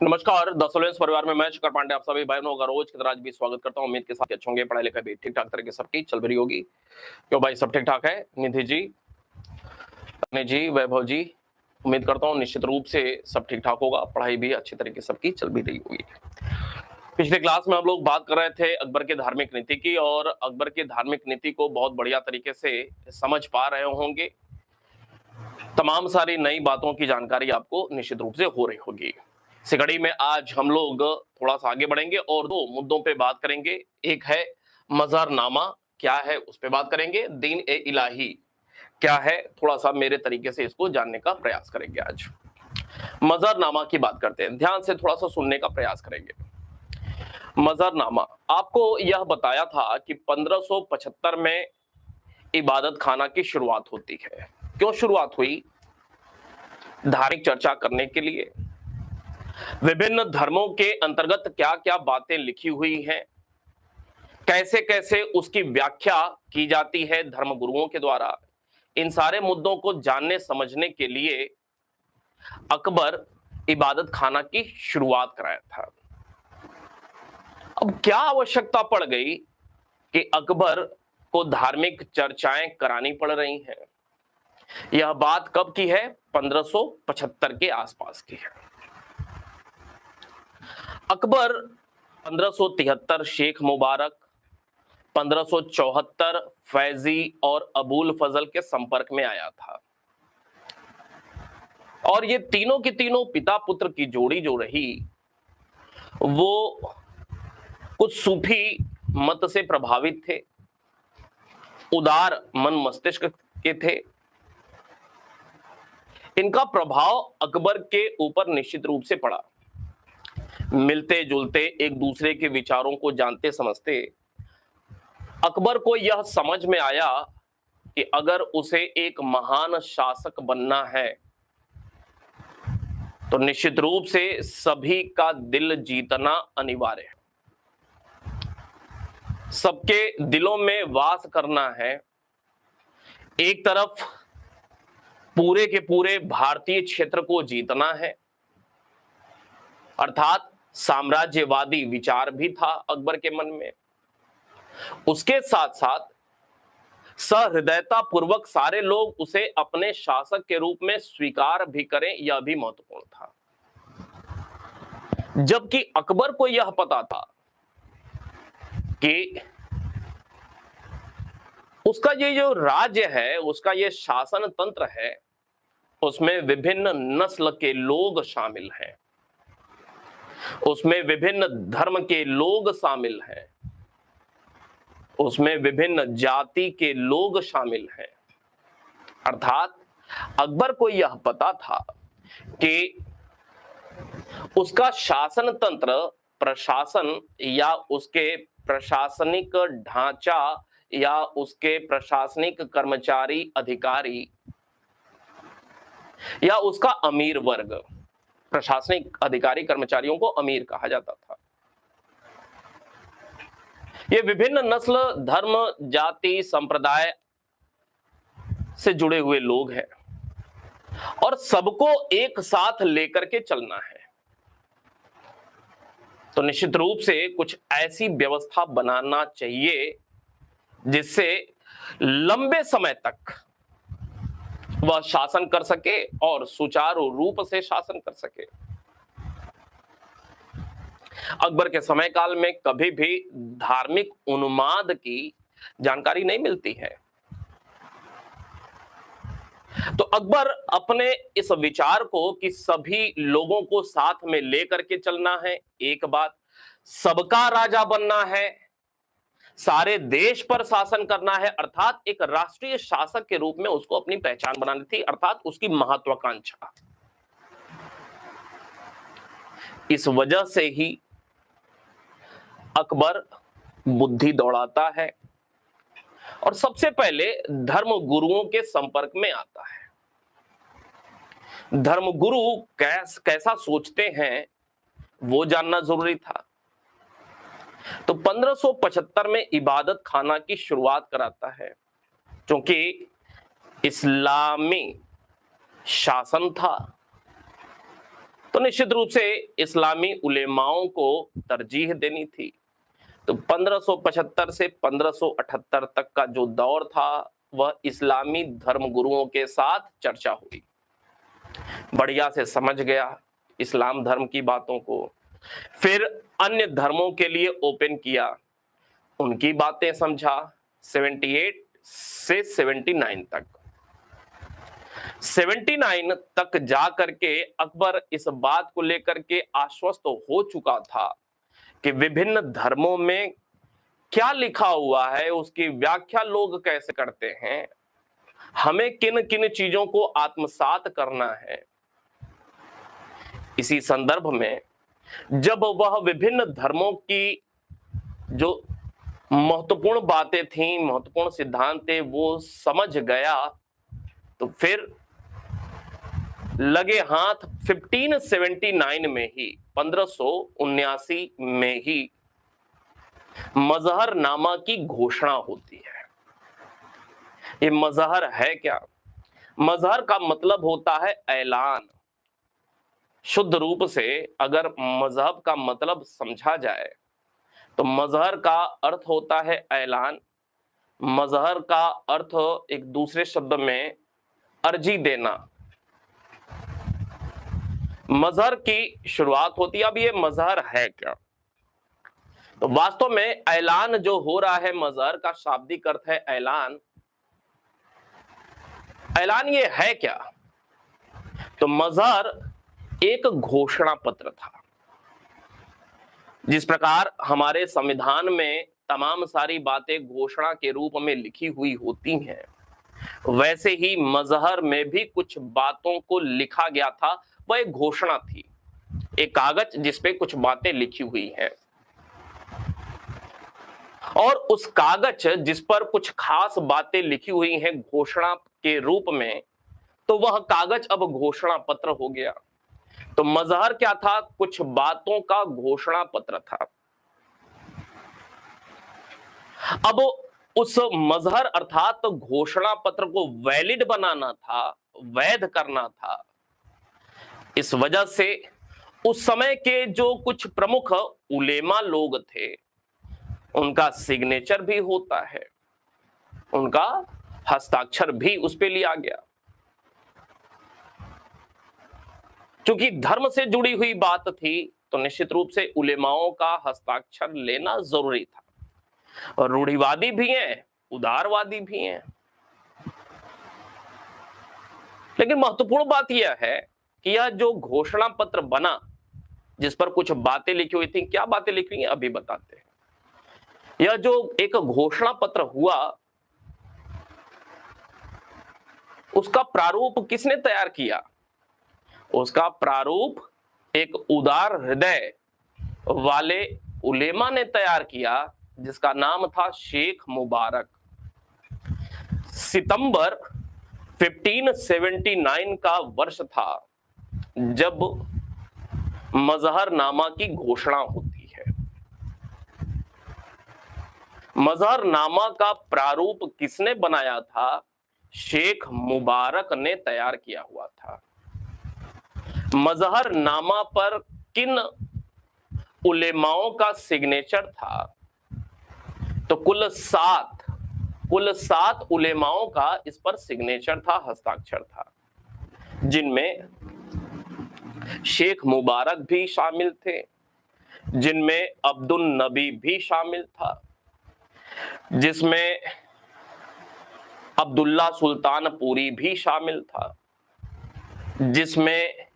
नमस्कार, द सोलेंस परिवार में मैं शिखर पांडे आप सभी भाई बहनों का रोज की तरह आज भी स्वागत करता हूं। उम्मीद के साथ अच्छे होंगे, पढ़ाई लिखाई भी ठीक ठाक तरीके से सबकी चल रही होगी। क्यों भाई, सब ठीक ठाक है? निधि जी, अनिल जी, वैभव जी, उम्मीद करता हूं निश्चित रूप से सब ठीक ठाक होगा, पढ़ाई भी अच्छी तरीके से सबकी चल भी रही होगी। पिछले क्लास में हम लोग बात कर रहे थे अकबर के धार्मिक नीति की, और अकबर की धार्मिक नीति को बहुत बढ़िया तरीके से समझ पा रहे होंगे। तमाम सारी नई बातों की जानकारी आपको निश्चित रूप से हो रही होगी। इस कड़ी में आज हम लोग थोड़ा सा आगे बढ़ेंगे और दो मुद्दों पे बात करेंगे। एक है मजहरनामा, क्या है उस पे बात करेंगे। दीन ए इलाही क्या है, थोड़ा सा मेरे तरीके से इसको जानने का प्रयास करेंगे। आज मजहरनामा की बात करते हैं, ध्यान से थोड़ा सा सुनने का प्रयास करेंगे। मजहरनामा आपको यह बताया था कि 1575 में इबादत खाना की शुरुआत होती है। क्यों शुरुआत हुई? धार्मिक चर्चा करने के लिए। विभिन्न धर्मों के अंतर्गत क्या क्या बातें लिखी हुई हैं, कैसे कैसे उसकी व्याख्या की जाती है धर्म गुरुओं के द्वारा, इन सारे मुद्दों को जानने समझने के लिए अकबर इबादत खाना की शुरुआत कराया था। अब क्या आवश्यकता पड़ गई कि अकबर को धार्मिक चर्चाएं करानी पड़ रही हैं? यह बात कब की है? 1575 के आसपास की है। अकबर 1573 शेख मुबारक, 1574 फैजी और अबुल फजल के संपर्क में आया था, और ये तीनों की तीनों पिता पुत्र की जोड़ी जो रही वो कुछ सूफी मत से प्रभावित थे, उदार मन मस्तिष्क के थे। इनका प्रभाव अकबर के ऊपर निश्चित रूप से पड़ा। मिलते जुलते, एक दूसरे के विचारों को जानते समझते, अकबर को यह समझ में आया कि अगर उसे एक महान शासक बनना है तो निश्चित रूप से सभी का दिल जीतना अनिवार्य है, सबके दिलों में वास करना है। एक तरफ पूरे के पूरे भारतीय क्षेत्र को जीतना है, अर्थात साम्राज्यवादी विचार भी था अकबर के मन में। उसके साथ साथ सहृदयता पूर्वक सारे लोग उसे अपने शासक के रूप में स्वीकार भी करें, यह भी महत्वपूर्ण था। जबकि अकबर को यह पता था कि उसका ये जो राज्य है, उसका ये शासन तंत्र है, उसमें विभिन्न नस्ल के लोग शामिल हैं, उसमें विभिन्न धर्म के लोग शामिल हैं, उसमें विभिन्न जाति के लोग शामिल हैं। अर्थात अकबर को यह पता था कि उसका शासन तंत्र, प्रशासन या उसके प्रशासनिक ढांचा या उसके प्रशासनिक कर्मचारी अधिकारी या उसका अमीर वर्ग, प्रशासनिक अधिकारी कर्मचारियों को अमीर कहा जाता था, ये विभिन्न नस्ल, धर्म, जाति, संप्रदाय से जुड़े हुए लोग हैं और सबको एक साथ लेकर के चलना है। तो निश्चित रूप से कुछ ऐसी व्यवस्था बनाना चाहिए जिससे लंबे समय तक वह शासन कर सके और सुचारू रूप से शासन कर सके। अकबर के समय काल में कभी भी धार्मिक उन्माद की जानकारी नहीं मिलती है। तो अकबर अपने इस विचार को कि सभी लोगों को साथ में लेकर के चलना है, एक बात, सबका राजा बनना है, सारे देश पर शासन करना है, अर्थात एक राष्ट्रीय शासक के रूप में उसको अपनी पहचान बनानी थी, अर्थात उसकी महत्वाकांक्षा। इस वजह से ही अकबर बुद्धि दौड़ाता है और सबसे पहले धर्म गुरुओं के संपर्क में आता है। धर्म गुरु कैसा सोचते हैं वो जानना जरूरी था। तो 1575 में इबादत खाना की शुरुआत कराता है, क्योंकि इस्लामी शासन था तो निश्चित रूप से इस्लामी उलेमाओं को तरजीह देनी थी। तो 1575 से 1578 तक का जो दौर था वह इस्लामी धर्मगुरुओं के साथ चर्चा हुई, बढ़िया से समझ गया इस्लाम धर्म की बातों को, फिर अन्य धर्मों के लिए ओपन किया, उनकी बातें समझा 78 से 79 तक। 79 तक जा करके अकबर इस बात को लेकर के आश्वस्त हो चुका था कि विभिन्न धर्मों में क्या लिखा हुआ है, उसकी व्याख्या लोग कैसे करते हैं, हमें किन किन चीजों को आत्मसात करना है। इसी संदर्भ में जब वह विभिन्न धर्मों की जो महत्वपूर्ण बातें थीं, महत्वपूर्ण सिद्धांत थे, वो समझ गया, तो फिर लगे हाथ 1579 में ही 1579 में ही मजहरनामा की घोषणा होती है। ये मजहर है क्या? मजहर का मतलब होता है ऐलान। शुद्ध रूप से अगर मजहब का मतलब समझा जाए तो मजहर का अर्थ होता है ऐलान। मजहर का अर्थ एक दूसरे शब्द में अर्जी देना। मजहर की शुरुआत होती है। अब ये मजहर है क्या? तो वास्तव में ऐलान जो हो रहा है, मजहर का शाब्दिक अर्थ है ऐलान। ऐलान ये है क्या? तो मजहर एक घोषणा पत्र था। जिस प्रकार हमारे संविधान में तमाम सारी बातें घोषणा के रूप में लिखी हुई होती हैं, वैसे ही मजहर में भी कुछ बातों को लिखा गया था। वह एक घोषणा थी, एक कागज जिसपे कुछ बातें लिखी हुई हैं, और उस कागज जिस पर कुछ खास बातें लिखी हुई हैं घोषणा के रूप में, तो वह कागज अब घोषणा पत्र हो गया। तो मजहर क्या था? कुछ बातों का घोषणा पत्र था। अब उस मजहर अर्थात घोषणा पत्र को वैलिड बनाना था, वैध करना था। इस वजह से उस समय के जो कुछ प्रमुख उलेमा लोग थे, उनका सिग्नेचर भी होता है, उनका हस्ताक्षर भी उस पे लिया गया। क्योंकि धर्म से जुड़ी हुई बात थी तो निश्चित रूप से उलेमाओं का हस्ताक्षर लेना जरूरी था। और रूढ़िवादी भी हैं, उदारवादी भी हैं। लेकिन महत्वपूर्ण बात यह है कि यह जो घोषणा पत्र बना, जिस पर कुछ बातें लिखी हुई थी, क्या बातें लिखी हुई हैं अभी बताते हैं। यह जो एक घोषणा पत्र हुआ, उसका प्रारूप किसने तैयार किया? उसका प्रारूप एक उदार हृदय वाले उलेमा ने तैयार किया, जिसका नाम था शेख मुबारक। सितंबर 1579 का वर्ष था जब मजहरनामा की घोषणा होती है। मजहरनामा का प्रारूप किसने बनाया था? शेख मुबारक ने तैयार किया हुआ था। मजहरनामा पर किन उलेमाओं का सिग्नेचर था? तो कुल सात उलेमाओं का इस पर सिग्नेचर था, हस्ताक्षर था, जिनमें शेख मुबारक भी शामिल थे, जिनमें अब्दुल नबी भी शामिल था, जिसमें अब्दुल्ला सुल्तानपुरी भी शामिल था, जिसमें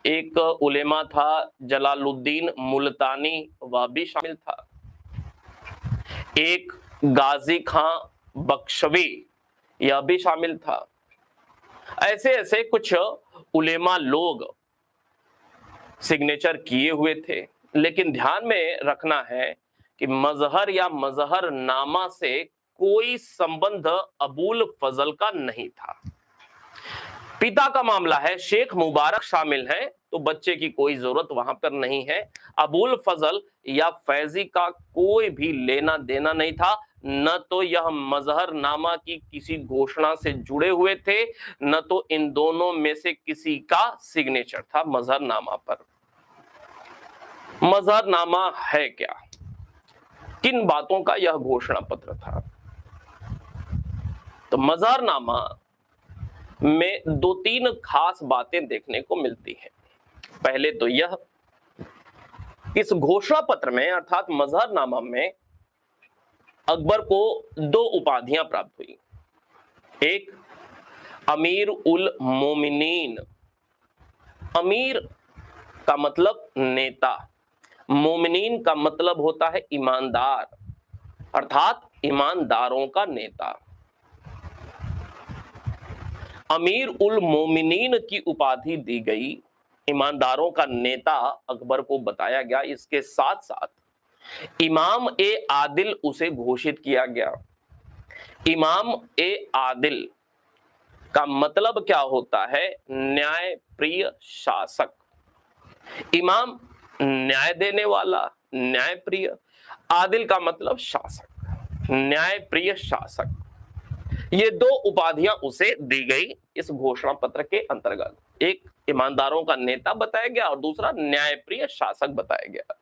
एक उलेमा था जलालुद्दीन मुल्तानी, वह भी शामिल था, एक गाजी खां बख्शवी, यह भी शामिल था। ऐसे ऐसे कुछ उलेमा लोग सिग्नेचर किए हुए थे। लेकिन ध्यान में रखना है कि मजहर या मजहरनामा से कोई संबंध अबुल फजल का नहीं था। पिता का मामला है, शेख मुबारक शामिल है, तो बच्चे की कोई जरूरत वहां पर नहीं है। अबुल फजल या फैजी का कोई भी लेना देना नहीं था, न तो यह मजहरनामा की किसी घोषणा से जुड़े हुए थे, न तो इन दोनों में से किसी का सिग्नेचर था मजहरनामा पर। मजहरनामा है क्या? किन बातों का यह घोषणा पत्र था? तो मजहरनामा में दो तीन खास बातें देखने को मिलती हैं। पहले तो यह, इस घोषणा पत्र में अर्थात मजहरनामा में अकबर को दो उपाधियां प्राप्त हुई। एक, अमीर उल मोमिनीन। अमीर का मतलब नेता, मोमिनीन का मतलब होता है ईमानदार, अर्थात ईमानदारों का नेता। अमीर उल मोमिनीन की उपाधि दी गई, ईमानदारों का नेता अकबर को बताया गया। इसके साथ साथ इमाम ए आदिल उसे घोषित किया गया। इमाम ए आदिल का मतलब क्या होता है? न्याय प्रिय शासक। इमाम न्याय देने वाला, न्याय प्रिय। आदिल का मतलब शासक, न्याय प्रिय शासक। ये दो उपाधियां उसे दी गई इस घोषणा पत्र के अंतर्गत। एक ईमानदारों का नेता बताया गया और दूसरा न्यायप्रिय शासक बताया गया।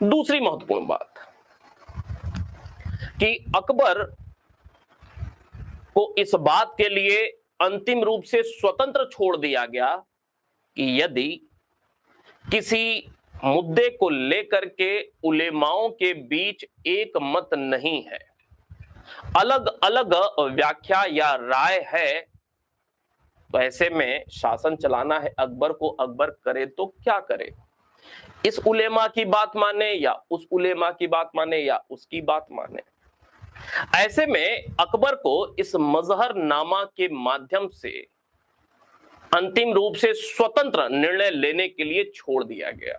दूसरी महत्वपूर्ण बात कि अकबर को इस बात के लिए अंतिम रूप से स्वतंत्र छोड़ दिया गया कि यदि किसी मुद्दे को लेकर के उलेमाओं के बीच एक मत नहीं है, अलग अलग व्याख्या या राय है, तो ऐसे में शासन चलाना है अकबर को। अकबर करे तो क्या करे? इस उलेमा की बात माने या उस उलेमा की बात माने या उसकी बात माने? ऐसे में अकबर को इस मजहरनामा के माध्यम से अंतिम रूप से स्वतंत्र निर्णय लेने के लिए छोड़ दिया गया।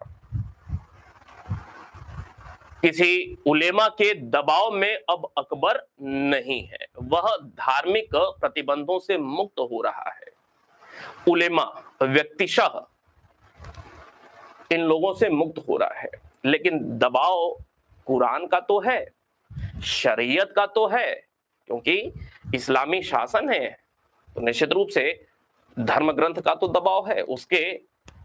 किसी उलेमा के दबाव में अब अकबर नहीं है, वह धार्मिक प्रतिबंधों से मुक्त हो रहा है। उलेमा व्यक्तिशः इन लोगों से मुक्त हो रहा है, लेकिन दबाव कुरान का तो है, शरीयत का तो है, क्योंकि इस्लामी शासन है, तो निश्चित रूप से धर्म ग्रंथ का तो दबाव है, उसके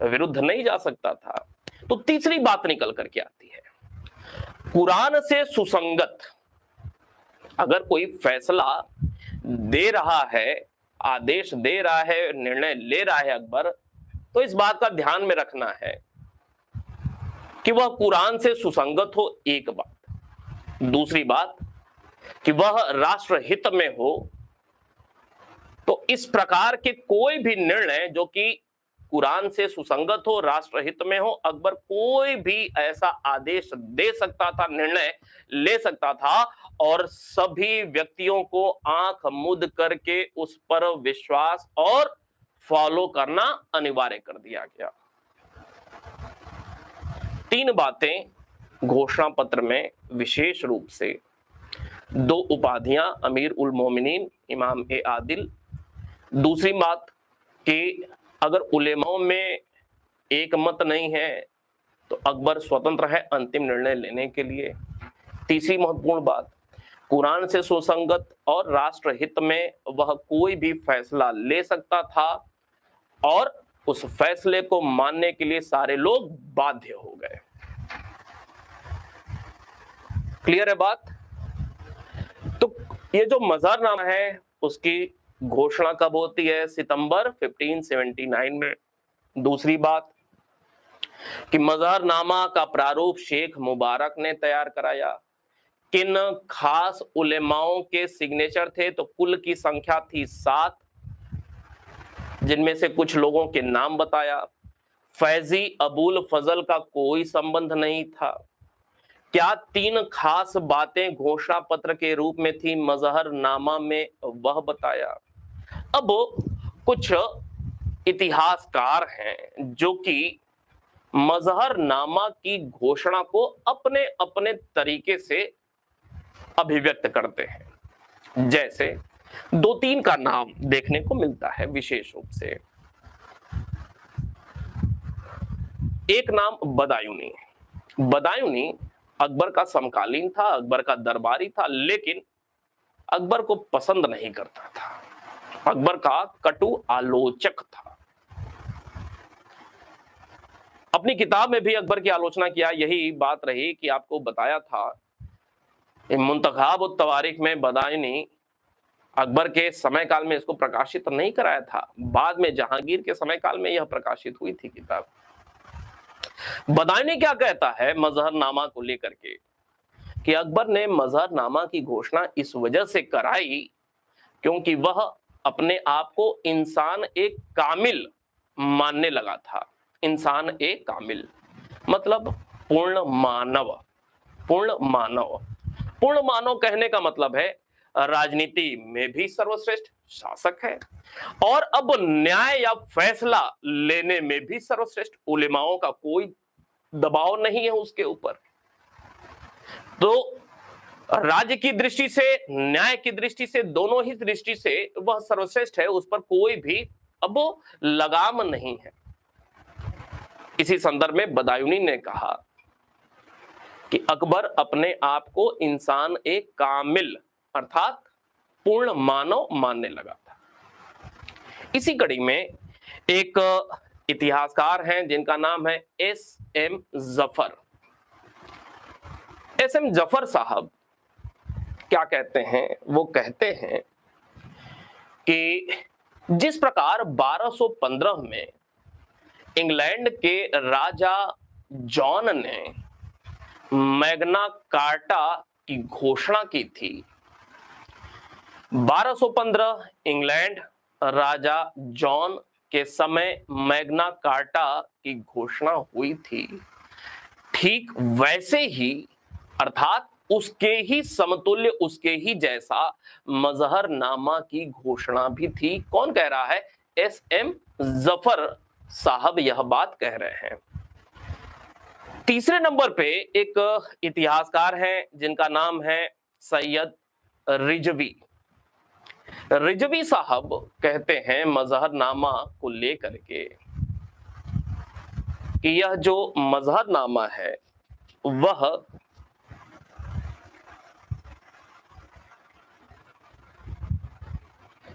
विरुद्ध नहीं जा सकता था। तो तीसरी बात निकल करके आती है, कुरान से सुसंगत अगर कोई फैसला दे रहा है, आदेश दे रहा है, निर्णय ले रहा है अकबर, तो इस बात का ध्यान में रखना है कि वह कुरान से सुसंगत हो, एक बात। दूसरी बात कि वह राष्ट्र हित में हो। तो इस प्रकार के कोई भी निर्णय जो कि कुरान से सुसंगत हो, राष्ट्र हित में हो, अकबर कोई भी ऐसा आदेश दे सकता था, निर्णय ले सकता था, और सभी व्यक्तियों को आंख मूंद करके उस पर विश्वास और फॉलो करना अनिवार्य कर दिया गया। तीन बातें घोषणा पत्र में विशेष रूप से, दो उपाधियां अमीर उल मोमिनीन, इमाम ए आदिल। दूसरी बात कि अगर उलेमाओं में एक मत नहीं है तो अकबर स्वतंत्र है अंतिम निर्णय लेने के लिए। तीसरी महत्वपूर्ण बात, कुरान से सुसंगत और राष्ट्र हित में वह कोई भी फैसला ले सकता था और उस फैसले को मानने के लिए सारे लोग बाध्य हो गए। क्लियर है बात? तो ये जो मजहरनामा है उसकी घोषणा कब होती है? सितंबर 1579 में। दूसरी बात कि मजहरनामा का प्रारूप शेख मुबारक ने तैयार कराया। किन खास उलेमाओं के सिग्नेचर थे? तो कुल की संख्या थी 7, जिनमें से कुछ लोगों के नाम बताया। फैजी अबुल फजल का कोई संबंध नहीं था। क्या 3 खास बातें घोषणा पत्र के रूप में थी मजहरनामा में, वह बताया। अब कुछ इतिहासकार हैं जो कि मजहरनामा की घोषणा को अपने अपने तरीके से अभिव्यक्त करते हैं। जैसे 2-3 का नाम देखने को मिलता है विशेष रूप से। एक नाम बदायूनी। बदायूनी अकबर का समकालीन था, अकबर का दरबारी था, लेकिन अकबर को पसंद नहीं करता था, अकबर का कटु आलोचक था। अपनी किताब में भी अकबर की आलोचना किया, यही बात रही कि आपको बताया था मुंतखाब उत तवारीख में बदायूनी अकबर के समय काल में इसको प्रकाशित नहीं कराया था, बाद में जहांगीर के समय काल में यह प्रकाशित हुई थी किताब। बदायूनी क्या कहता है मजहरनामा को लेकर के कि अकबर ने मजहरनामा की घोषणा इस वजह से कराई क्योंकि वह अपने आप को इंसान एक कामिल मानने लगा था। इंसान एक कामिल मतलब पूर्ण मानव। पूर्ण मानव, पूर्ण मानव कहने का मतलब है राजनीति में भी सर्वश्रेष्ठ शासक है और अब न्याय या फैसला लेने में भी सर्वश्रेष्ठ। उलेमाओं का कोई दबाव नहीं है उसके ऊपर। तो राज्य की दृष्टि से, न्याय की दृष्टि से, दोनों ही दृष्टि से वह सर्वश्रेष्ठ है, उस पर कोई भी अब लगाम नहीं है। इसी संदर्भ में बदायूनी ने कहा कि अकबर अपने आप को इंसान एक कामिल अर्थात पूर्ण मानव मानने लगा था। इसी कड़ी में एक इतिहासकार हैं जिनका नाम है एस.एम. जफर। एस.एम. जफर साहब क्या कहते हैं? वो कहते हैं कि जिस प्रकार 1215 में इंग्लैंड के राजा जॉन ने मैग्ना कार्टा की घोषणा की थी, 1215 इंग्लैंड राजा जॉन के समय मैग्ना कार्टा की घोषणा हुई थी, ठीक वैसे ही अर्थात उसके ही समतुल्य, उसके ही जैसा मजहरनामा की घोषणा भी थी। कौन कह रहा है? एस.एम. जफर साहब यह बात कह रहे हैं। तीसरे नंबर पे एक इतिहासकार हैं जिनका नाम है सैयद रिजवी। रिजवी साहब कहते हैं मजहरनामा को लेकर के कि यह जो मजहरनामा है वह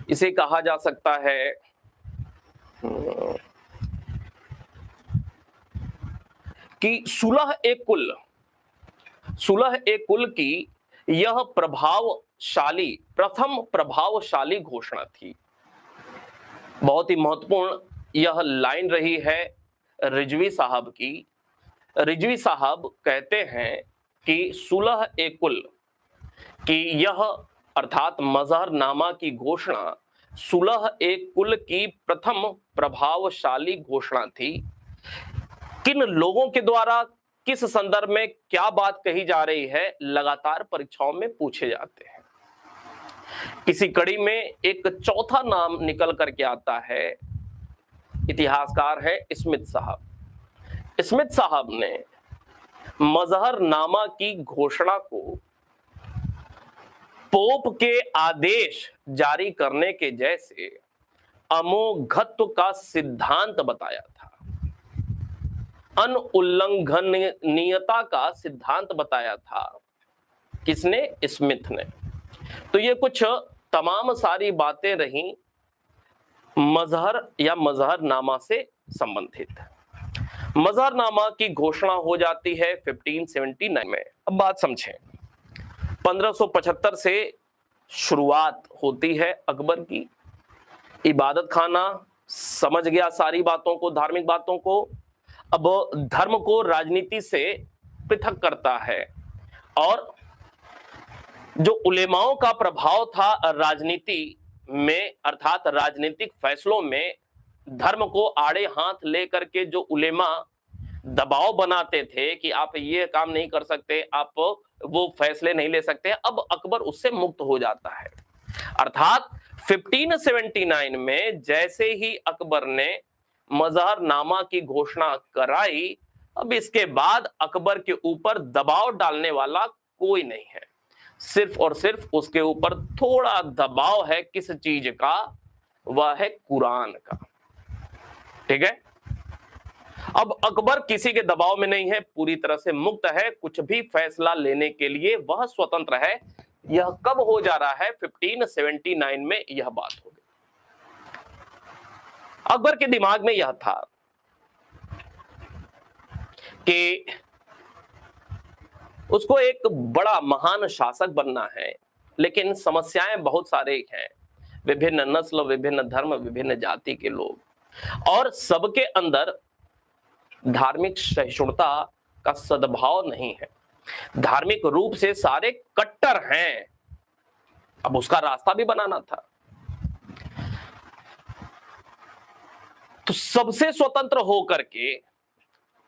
इसे कहा जा सकता है कि सुलह ए कुल की यह प्रथम प्रभावशाली घोषणा थी। बहुत ही महत्वपूर्ण यह लाइन रही है रिजवी साहब की। रिजवी साहब कहते हैं कि सुलह ए कुल की यह अर्थात मजहरनामा की घोषणा सुलह ए कुल की प्रथम प्रभावशाली घोषणा थी। किन लोगों के द्वारा किस संदर्भ में क्या बात कही जा रही है, लगातार परीक्षाओं में पूछे जाते हैं। इसी कड़ी में एक चौथा नाम निकल करके आता है, इतिहासकार है स्मिथ साहब। स्मिथ साहब ने मजहरनामा की घोषणा को पोप के आदेश जारी करने के जैसे अमोघत्व का सिद्धांत बताया था, अनुल्लंघनीयता का सिद्धांत बताया था। किसने? स्मिथ ने। तो ये कुछ तमाम सारी बातें रहीं मजहर या मजहरनामा से संबंधित। मजहरनामा की घोषणा हो जाती है 1579 में। अब बात समझें, 1575 से शुरुआत होती है अकबर की। इबादत खाना समझ गया सारी बातों को, धार्मिक बातों को। अब धर्म को राजनीति से पृथक करता है और जो उलेमाओं का प्रभाव था राजनीति में अर्थात राजनीतिक फैसलों में, धर्म को आड़े हाथ लेकर के जो उलेमा दबाव बनाते थे कि आप ये काम नहीं कर सकते, आप वो फैसले नहीं ले सकते, अब अकबर उससे मुक्त हो जाता है। अर्थात 1579 में जैसे ही अकबर ने मजहरनामा की घोषणा कराई, अब इसके बाद अकबर के ऊपर दबाव डालने वाला कोई नहीं है। सिर्फ और सिर्फ उसके ऊपर थोड़ा दबाव है। किस चीज का? वह है कुरान का। ठीक है। अब अकबर किसी के दबाव में नहीं है, पूरी तरह से मुक्त है, कुछ भी फैसला लेने के लिए वह स्वतंत्र है। यह कब हो जा रहा है? 1579 में यह बात हो गई। अकबर के दिमाग में यह था कि उसको एक बड़ा महान शासक बनना है, लेकिन समस्याएं बहुत सारे हैं, विभिन्न नस्ल, विभिन्न धर्म, विभिन्न जाति के लोग, और सबके अंदर धार्मिक सहिष्णुता का सद्भाव नहीं है, धार्मिक रूप से सारे कट्टर हैं। अब उसका रास्ता भी बनाना था। तो सबसे स्वतंत्र होकर के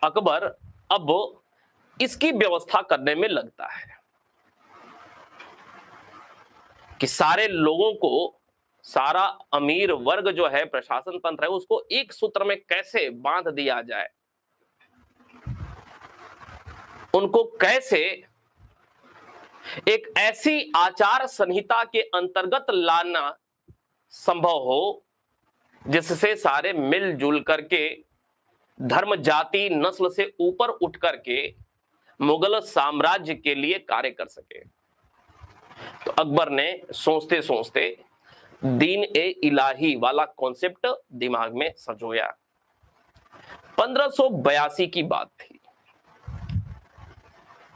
अकबर अब इसकी व्यवस्था करने में लगता है कि सारे लोगों को, सारा अमीर वर्ग जो है, प्रशासन तंत्र है, उसको एक सूत्र में कैसे बांध दिया जाए, उनको कैसे एक ऐसी आचार संहिता के अंतर्गत लाना संभव हो जिससे सारे मिलजुल करके धर्म, जाति, नस्ल से ऊपर उठ करके मुगल साम्राज्य के लिए कार्य कर सके। तो अकबर ने सोचते सोचते दीन ए इलाही वाला कॉन्सेप्ट दिमाग में संजोया। 1582 की बात थी।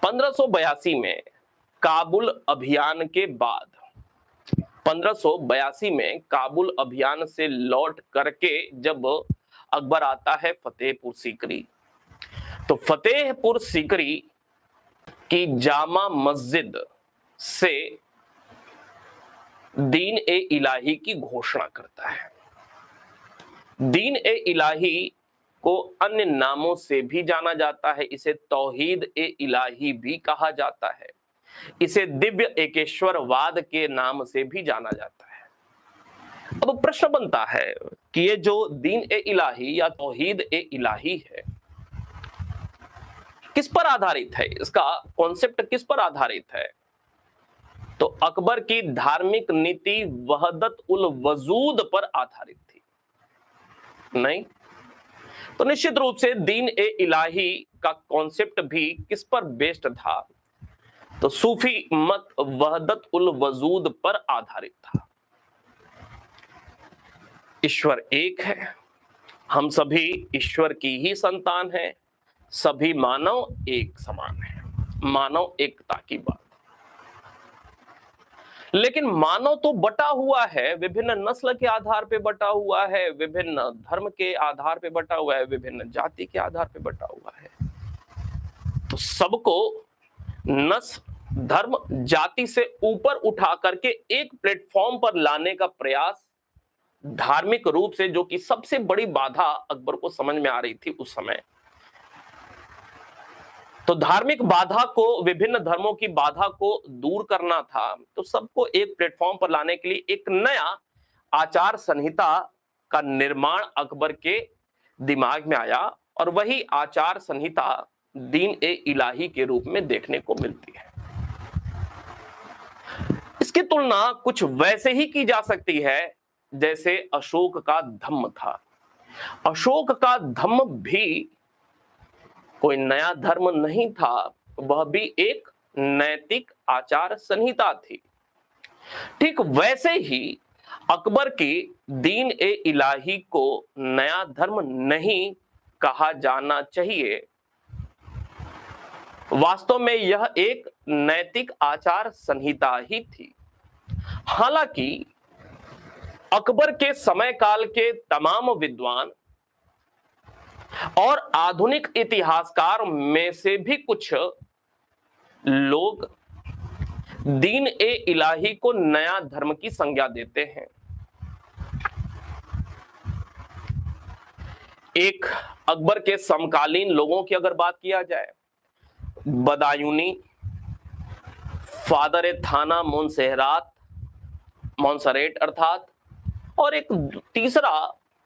1582 में काबुल अभियान के बाद, 1582 में काबुल अभियान से लौट करके जब अकबर आता है फतेहपुर सीकरी, तो फतेहपुर सीकरी की जामा मस्जिद से दीन ए इलाही की घोषणा करता है। दीन ए इलाही को अन्य नामों से भी जाना जाता है, इसे तौहीद ए इलाही भी कहा जाता है, इसे दिव्य एकेश्वरवाद के नाम से भी जाना जाता है। अब प्रश्न बनता है कि ये जो दीन ए इलाही या तौहीद ए इलाही है, किस पर आधारित है? इसका कॉन्सेप्ट किस पर आधारित है? तो अकबर की धार्मिक नीति वहदत उल वजूद पर आधारित थी। नहीं तो निश्चित रूप से दीन ए इलाही का कॉन्सेप्ट भी किस पर बेस्ड था? तो सूफी मत वहदत उल वजूद पर आधारित था। ईश्वर एक है, हम सभी ईश्वर की ही संतान हैं, सभी मानव एक समान है, मानव एकता की बात। लेकिन मानव तो बटा हुआ है, विभिन्न नस्ल के आधार पे बटा हुआ है, विभिन्न धर्म के आधार पे बटा हुआ है, विभिन्न जाति के आधार पे बटा हुआ है। तो सबको नस्ल, धर्म, जाति से ऊपर उठा करके एक प्लेटफॉर्म पर लाने का प्रयास धार्मिक रूप से, जो कि सबसे बड़ी बाधा अकबर को समझ में आ रही थी उस समय, तो धार्मिक बाधा को, विभिन्न धर्मों की बाधा को दूर करना था। तो सबको एक प्लेटफॉर्म पर लाने के लिए एक नया आचार संहिता का निर्माण अकबर के दिमाग में आया, और वही आचार संहिता दीन ए इलाही के रूप में देखने को मिलती है। इसकी तुलना कुछ वैसे ही की जा सकती है जैसे अशोक का धम्म था। अशोक का धम्म भी कोई नया धर्म नहीं था, वह भी एक नैतिक आचार संहिता थी। ठीक वैसे ही अकबर की दीन ए इलाही को नया धर्म नहीं कहा जाना चाहिए, वास्तव में यह एक नैतिक आचार संहिता ही थी। हालांकि अकबर के समय काल के तमाम विद्वान और आधुनिक इतिहासकार में से भी कुछ लोग दीन ए इलाही को नया धर्म की संज्ञा देते हैं। एक अकबर के समकालीन लोगों की अगर बात किया जाए, बदायूनी, फादर थाना मोनसरेट अर्थात, और एक तीसरा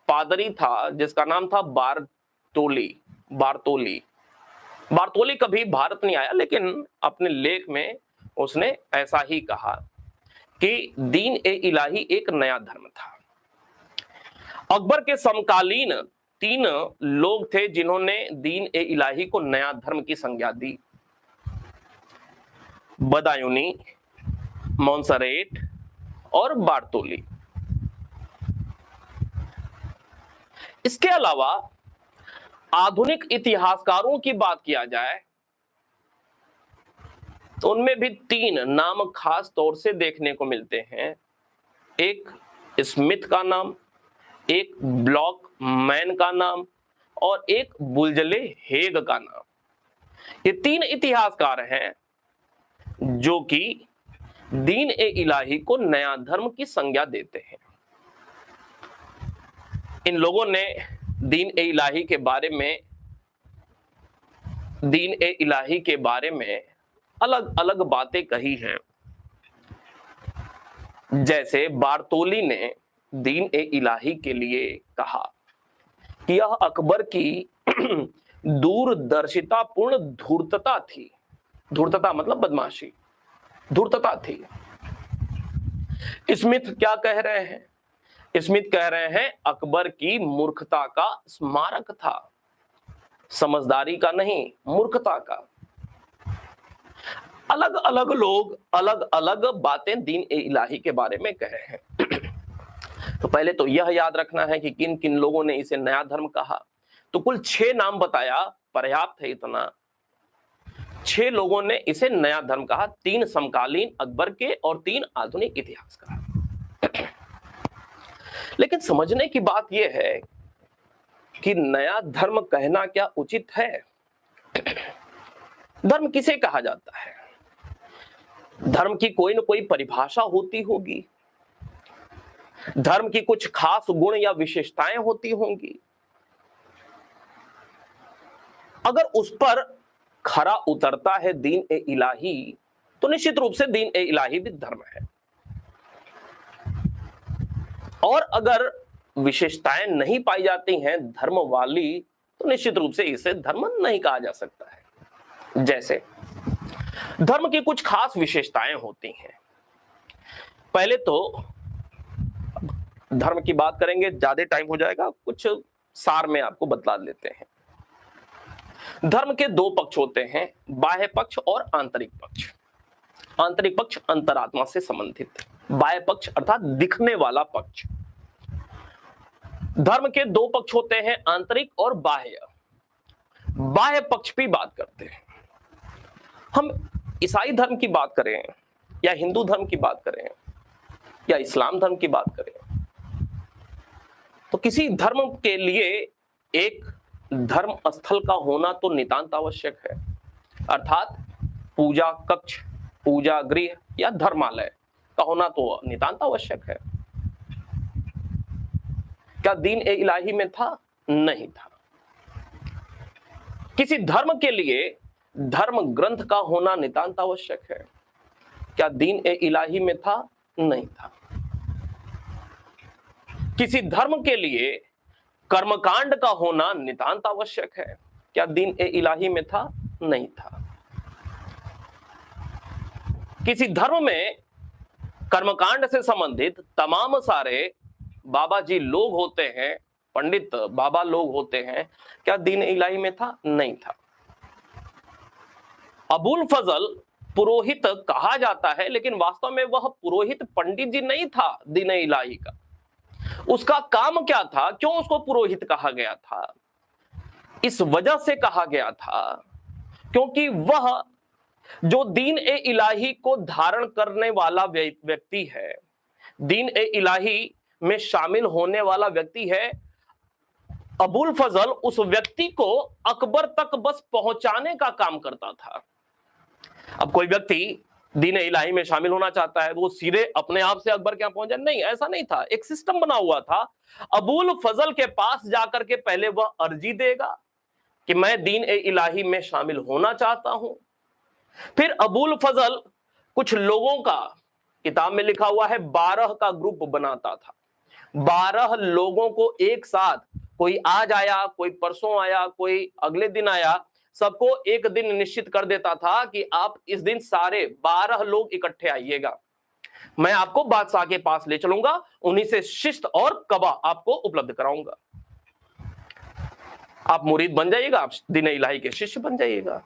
पादरी था जिसका नाम था बारतोली कभी भारत नहीं आया, लेकिन अपने लेख में उसने ऐसा ही कहा कि दीन ए इलाही एक नया धर्म था। अकबर के समकालीन तीन लोग थे जिन्होंने दीन ए इलाही को नया धर्म की संज्ञा दी। बदायूनी, मोंसरेट और बारतोली। इसके अलावा आधुनिक इतिहासकारों की बात किया जाए तो उनमें भी तीन नाम खास तौर से देखने को मिलते हैं। एक स्मिथ का नाम, एक ब्लॉक मैन का नाम और एक बुल्जले हेग का नाम। ये तीन इतिहासकार हैं जो कि दीन ए इलाही को नया धर्म की संज्ञा देते हैं। इन लोगों ने दीन ए इलाही के बारे में अलग अलग बातें कही हैं। जैसे बारतोली ने दीन ए इलाही के लिए कहा कि यह अकबर की दूरदर्शितापूर्ण धूर्तता थी। धूर्तता मतलब बदमाशी, धूर्तता थी। स्मिथ क्या कह रहे हैं? स्मिथ कह रहे हैं अकबर की मूर्खता का स्मारक था, समझदारी का नहीं, मूर्खता का। अलग अलग लोग अलग अलग बातें दीन ए इलाही के बारे में कह रहे हैं। तो पहले तो यह याद रखना है कि किन किन लोगों ने इसे नया धर्म कहा। तो कुल 6 नाम बताया, पर्याप्त है इतना। 6 लोगों ने इसे नया धर्म कहा, 3 समकालीन अकबर के और 3 आधुनिक इतिहासकार। लेकिन समझने की बात यह है कि नया धर्म कहना क्या उचित है? धर्म किसे कहा जाता है? धर्म की कोई न कोई परिभाषा होती होगी, धर्म की कुछ खास गुण या विशेषताएं होती होंगी। अगर उस पर खरा उतरता है दीन ए इलाही, तो निश्चित रूप से दीन ए इलाही भी धर्म है। और अगर विशेषताएं नहीं पाई जाती हैं धर्म वाली, तो निश्चित रूप से इसे धर्म नहीं कहा जा सकता है। जैसे धर्म की कुछ खास विशेषताएं होती हैं। पहले तो धर्म की बात करेंगे, ज्यादा टाइम हो जाएगा, कुछ सार में आपको बतला देते हैं। धर्म के 2 पक्ष होते हैं, बाह्य पक्ष और आंतरिक पक्ष। आंतरिक पक्ष अंतरात्मा से संबंधित, बाह्य पक्ष अर्थात दिखने वाला पक्ष। धर्म के 2 पक्ष होते हैं, आंतरिक और बाह्य। बाह्य पक्ष की बात करते हैं। हम ईसाई धर्म की बात करें या हिंदू धर्म की बात करें या इस्लाम धर्म की बात करें, तो किसी धर्म के लिए एक धर्म स्थल का होना तो नितांत आवश्यक है। अर्थात पूजा कक्ष, पूजा गृह या धर्मालय का होना तो नितांत आवश्यक है। क्या दीन ए इलाही में था? नहीं था। किसी धर्म के लिए धर्म ग्रंथ का होना नितांत आवश्यक है। क्या दीन ए इलाही में था? नहीं था। किसी धर्म के लिए कर्मकांड का होना नितांत आवश्यक है। क्या दीन ए इलाही में था? नहीं था। किसी धर्म में कर्मकांड से संबंधित तमाम सारे बाबा जी लोग होते हैं, पंडित बाबा लोग होते हैं, क्या दीन ए इलाही में था? नहीं था। अबुल फजल पुरोहित कहा जाता है, लेकिन वास्तव में वह पुरोहित पंडित जी नहीं था दीन ए इलाही का। उसका काम क्या था? क्यों उसको पुरोहित कहा गया था? इस वजह से कहा गया था क्योंकि वह जो दीन ए इलाही को धारण करने वाला व्यक्ति है, दीन ए इलाही में शामिल होने वाला व्यक्ति है, अबुल फजल उस व्यक्ति को अकबर तक बस पहुंचाने का काम करता था। अब कोई व्यक्ति दीन ए इलाही में शामिल होना चाहता है, वो सीधे अपने आप से अकबर के यहां पहुंच जाए? नहीं, ऐसा नहीं था। एक सिस्टम बना हुआ था। अबुल फजल के पास जाकर के पहले वह अर्जी देगा कि मैं दीन ए इलाही में शामिल होना चाहता हूं। फिर अबुल फजल कुछ लोगों का, किताब में लिखा हुआ है 12 का ग्रुप बनाता था। 12 लोगों को एक साथ, कोई आज आया, कोई परसों आया, कोई अगले दिन आया, सबको एक दिन निश्चित कर देता था कि आप इस दिन सारे 12 लोग इकट्ठे आइएगा, मैं आपको बादशाह के पास ले चलूंगा, उन्हीं से शिष्ट और कबा आपको उपलब्ध कराऊंगा। आप मुरीद बन जाइएगा, आप दीन इलाही के शिष्य बन जाइएगा।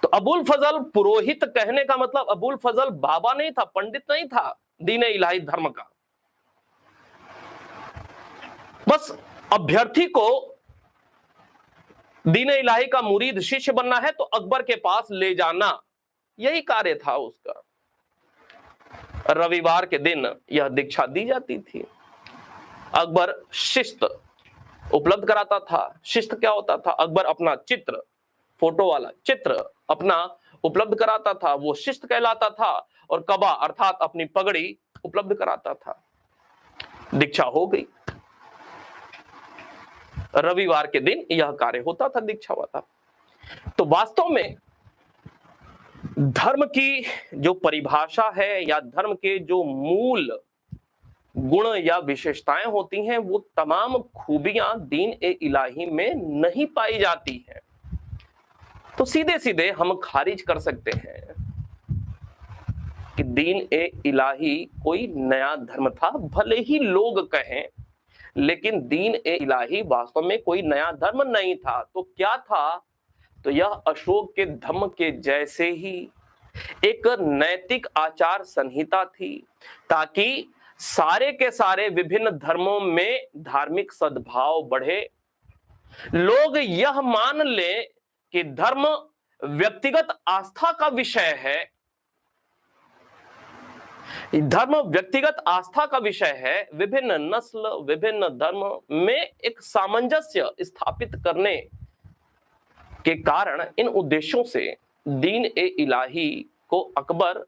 तो अबुल फजल पुरोहित कहने का मतलब अबुल फजल बाबा नहीं था, पंडित नहीं था दीन इलाही धर्म का। बस अभ्यर्थी को दीन इलाही का मुरीद शिष्य बनना है तो अकबर के पास ले जाना, यही कार्य था उसका। रविवार के दिन यह दीक्षा दी जाती थी। अकबर शिस्त उपलब्ध कराता था। शिस्त क्या होता था? अकबर अपना चित्र, फोटो वाला चित्र अपना उपलब्ध कराता था, वो शिस्त कहलाता था। और कबा अर्थात अपनी पगड़ी उपलब्ध कराता था। दीक्षा हो गई। रविवार के दिन यह कार्य होता था दीक्षा वाला। तो वास्तव में धर्म की जो परिभाषा है या धर्म के जो मूल गुण या विशेषताएं होती हैं, वो तमाम खूबियां दीन ए इलाही में नहीं पाई जाती हैं। तो सीधे सीधे हम खारिज कर सकते हैं कि दीन ए इलाही कोई नया धर्म था, भले ही लोग कहें, लेकिन दीन ए इलाही वास्तव में कोई नया धर्म नहीं था। तो क्या था? तो यह अशोक के धम्म के जैसे ही एक नैतिक आचार संहिता थी, ताकि सारे के सारे विभिन्न धर्मों में धार्मिक सद्भाव बढ़े। लोग यह मान ले कि धर्म व्यक्तिगत आस्था का विषय है, धर्म व्यक्तिगत आस्था का विषय है। विभिन्न नस्ल, विभिन्न धर्म में एक सामंजस्य स्थापित करने के कारण इन उद्देश्यों से दीन ए इलाही को अकबर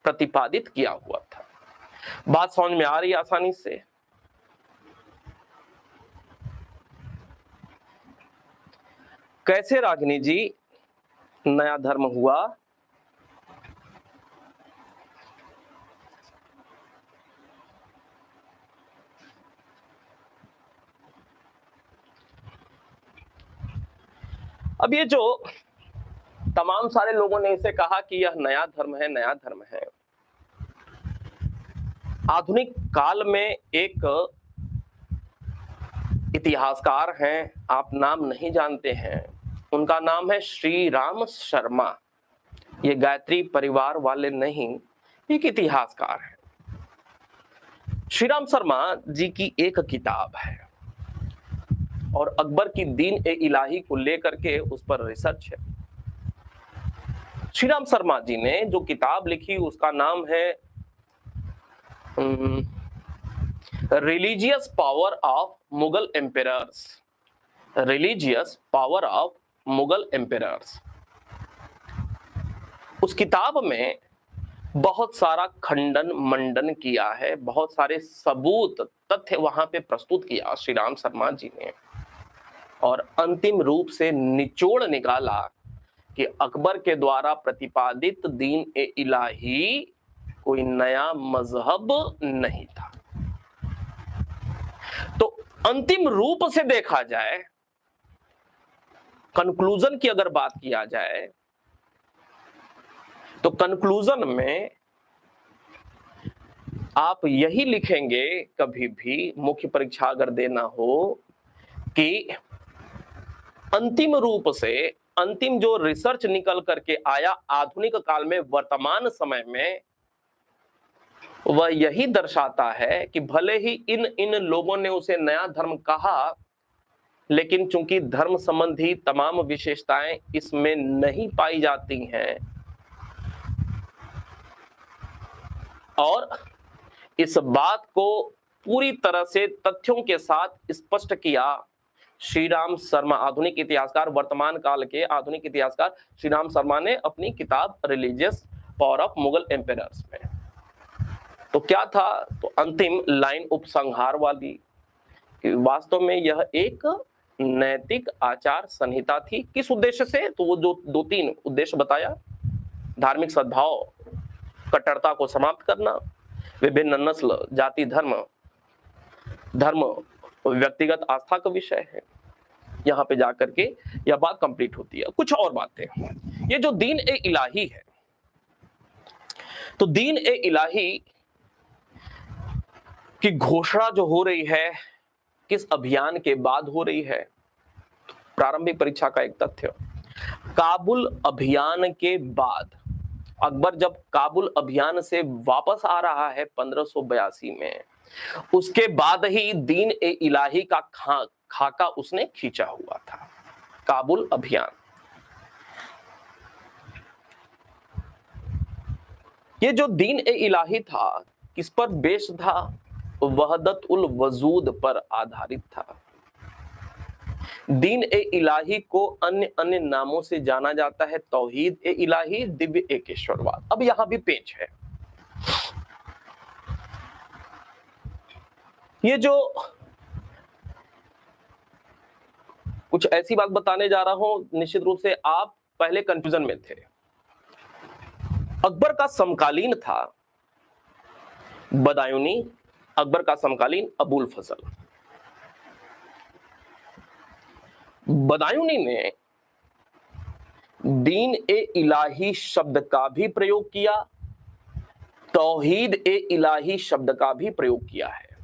प्रतिपादित किया हुआ था। बात समझ में आ रही है आसानी से? कैसे रागिनी जी नया धर्म हुआ? अब ये जो तमाम सारे लोगों ने इसे कहा कि यह नया धर्म है, नया धर्म है, आधुनिक काल में एक इतिहासकार हैं, आप नाम नहीं जानते हैं, उनका नाम है श्री राम शर्मा। ये गायत्री परिवार वाले नहीं, एक इतिहासकार है। श्री राम शर्मा जी की एक किताब है और अकबर की दीन ए इलाही को लेकर के उस पर रिसर्च है। श्री राम शर्मा जी ने जो किताब लिखी उसका नाम है religious power of Mughal emperors. Religious power of Mughal emperors. उस किताब में बहुत सारा खंडन मंडन किया है, बहुत सारे सबूत तथ्य वहां पे प्रस्तुत किया श्री राम शर्मा जी ने, और अंतिम रूप से निचोड़ निकाला कि अकबर के द्वारा प्रतिपादित दीन ए इलाही कोई नया मजहब नहीं था। तो अंतिम रूप से देखा जाए, कंक्लूजन की अगर बात किया जाए, तो कंक्लूजन में आप यही लिखेंगे कभी भी मुख्य परीक्षा अगर देना हो कि अंतिम रूप से अंतिम जो रिसर्च निकल करके आया आधुनिक काल में, वर्तमान समय में, वह यही दर्शाता है कि भले ही इन लोगों ने उसे नया धर्म कहा, लेकिन चूंकि धर्म संबंधी तमाम विशेषताएं इसमें नहीं पाई जाती हैं, और इस बात को पूरी तरह से तथ्यों के साथ स्पष्ट किया श्री राम शर्मा, आधुनिक इतिहासकार, वर्तमान काल के आधुनिक इतिहासकार श्री राम शर्मा ने अपनी किताब रिलीजियस पावर ऑफ मुगल एम्पेरर्स में। तो क्या था? तो अंतिम लाइन उपसंहार वाली कि वास्तव में यह एक नैतिक आचार संहिता थी। किस उद्देश्य से? तो वो जो 2-3 उद्देश्य बताया, धार्मिक सद्भाव, कट्टरता को समाप्त करना, विभिन्न नस्ल, जाति, धर्म व्यक्तिगत आस्था का विषय है। यहां पे जाकर के यह बात कंप्लीट होती है। कुछ और बातें, ये जो दीन ए इलाही है, तो दीन ए इलाही की घोषणा जो हो रही है किस अभियान के बाद हो रही है? प्रारंभिक परीक्षा का एक तथ्य, काबुल अभियान के बाद अकबर जब काबुल अभियान से वापस आ रहा है 1582 में, उसके बाद ही दीन ए इलाही का खाका उसने खींचा हुआ था। काबुल अभियान, ये जो दीन ए इलाही था किस पर बेस्ड था? वहदत उल वजूद पर आधारित था। दीन ए इलाही को अन्य अन्य नामों से जाना जाता है, तौहीद ए इलाही, दिव्य एकेश्वरवाद। अब यहां भी पेच है। ये जो कुछ ऐसी बात बताने जा रहा हूं, निश्चित रूप से आप पहले कंफ्यूजन में थे। अकबर का समकालीन था बदायूनी, अकबर का समकालीन अबुल फजल। बदायूनी ने दीन ए इलाही शब्द का भी प्रयोग किया, तौहीद ए इलाही शब्द का भी प्रयोग किया है।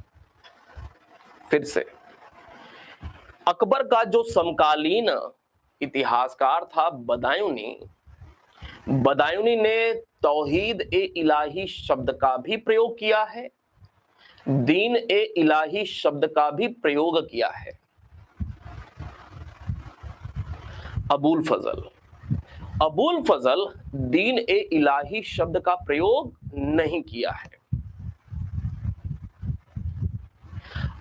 फिर से अकबर का जो समकालीन इतिहासकार था बदायूनी, बदायूनी ने तौहीद ए इलाही शब्द का भी प्रयोग किया है, दीन ए इलाही शब्द का भी प्रयोग किया है। अबुल फजल दीन ए इलाही शब्द का प्रयोग नहीं किया है।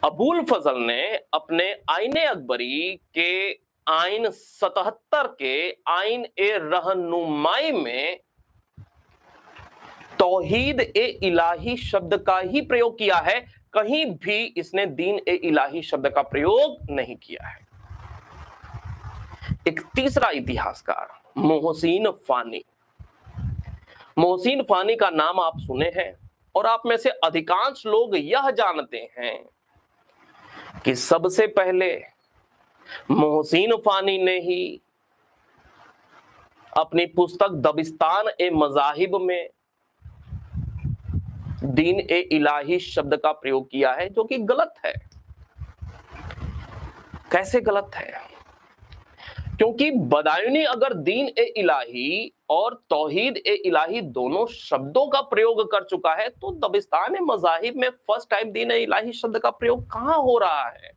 अबुल फजल ने अपने आईने अकबरी के आइन 77 के आइन ए रहनुमाई में तौहीद ए इलाही शब्द का ही प्रयोग किया है, कहीं भी इसने दीन ए इलाही शब्द का प्रयोग नहीं किया है। एक तीसरा इतिहासकार मोहसिन फानी। मोहसिन फानी का नाम आप सुने हैं और आप में से अधिकांश लोग यह जानते हैं कि सबसे पहले मोहसिन फानी ने ही अपनी पुस्तक दबिस्तान ए मजाहिब में दीन ए इलाही शब्द का प्रयोग किया है, जो कि गलत है। कैसे गलत है? क्योंकि बदायूनी अगर दीन ए इलाही और तौहीद ए इलाही दोनों शब्दों का प्रयोग कर चुका है, तो दबिस्तान ए मजाहिब में फर्स्ट टाइम दीन ए इलाही शब्द का प्रयोग कहां हो रहा है?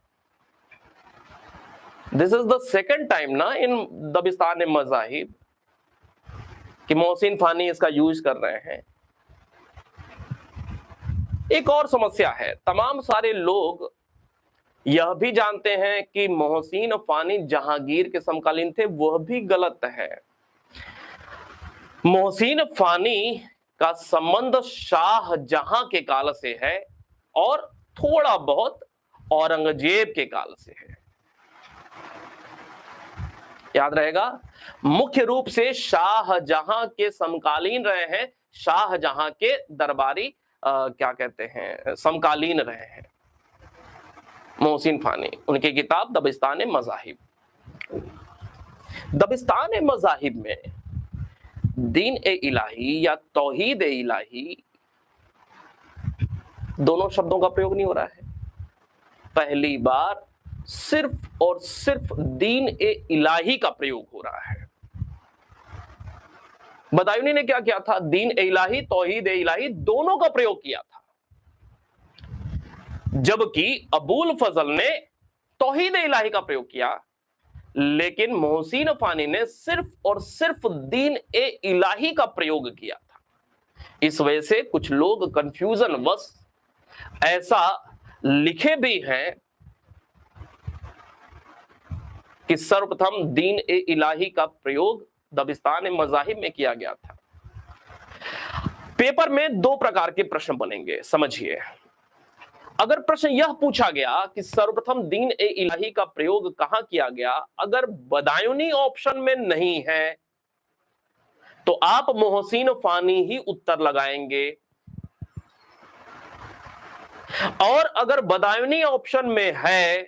This is the second time ना इन दबिस्तान ए मजाहिब कि मोहसिन फानी इसका यूज कर रहे हैं। एक और समस्या है, तमाम सारे लोग यह भी जानते हैं कि मोहसिन फानी जहांगीर के समकालीन थे, वह भी गलत है। मोहसिन फानी का संबंध शाहजहां के काल से है और थोड़ा बहुत औरंगजेब के काल से है। याद रहेगा, मुख्य रूप से शाहजहां के समकालीन रहे हैं, शाहजहां के दरबारी क्या कहते हैं, समकालीन रहे हैं मोहसिन फानी। उनकी किताब दबिस्तान ए मजाहिब। दबिस्तान ए मजाहिब में दीन ए इलाही या तौहीद ए इलाही दोनों शब्दों का प्रयोग नहीं हो रहा है। पहली बार सिर्फ और सिर्फ दीन ए इलाही का प्रयोग हो रहा है। बदायूनी ने क्या किया था? दीन ए इलाही, तौहीद ए इलाही दोनों का प्रयोग किया था, जबकि अबुल फजल ने तौहीद ए इलाही का प्रयोग किया, लेकिन मोहसिन फानी ने सिर्फ और सिर्फ दीन ए इलाही का प्रयोग किया था। इस वजह से कुछ लोग कंफ्यूजन वश ऐसा लिखे भी हैं कि सर्वप्रथम दीन ए इलाही का प्रयोग दबिस्तान ए मजाहिब में किया गया था। पेपर में दो प्रकार के प्रश्न बनेंगे, समझिए। अगर प्रश्न यह पूछा गया कि सर्वप्रथम दीन ए इलाही का प्रयोग कहां किया गया, अगर बदायूनी ऑप्शन में नहीं है तो आप मोहसिन फानी ही उत्तर लगाएंगे, और अगर बदायूनी ऑप्शन में है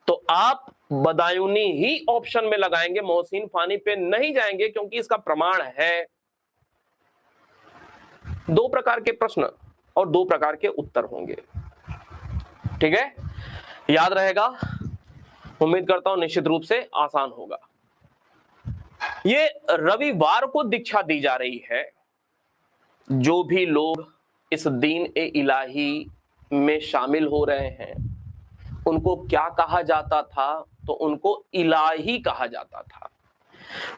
तो आप बदायूनी ही ऑप्शन में लगाएंगे, मोहसिन फानी पे नहीं जाएंगे, क्योंकि इसका प्रमाण है। दो प्रकार के प्रश्न और दो प्रकार के उत्तर होंगे, ठीक है, याद रहेगा, उम्मीद करता हूं निश्चित रूप से आसान होगा। ये रविवार को दीक्षा दी जा रही है। जो भी लोग इस दीन ए इलाही में शामिल हो रहे हैं उनको क्या कहा जाता था? तो उनको इलाही कहा जाता था।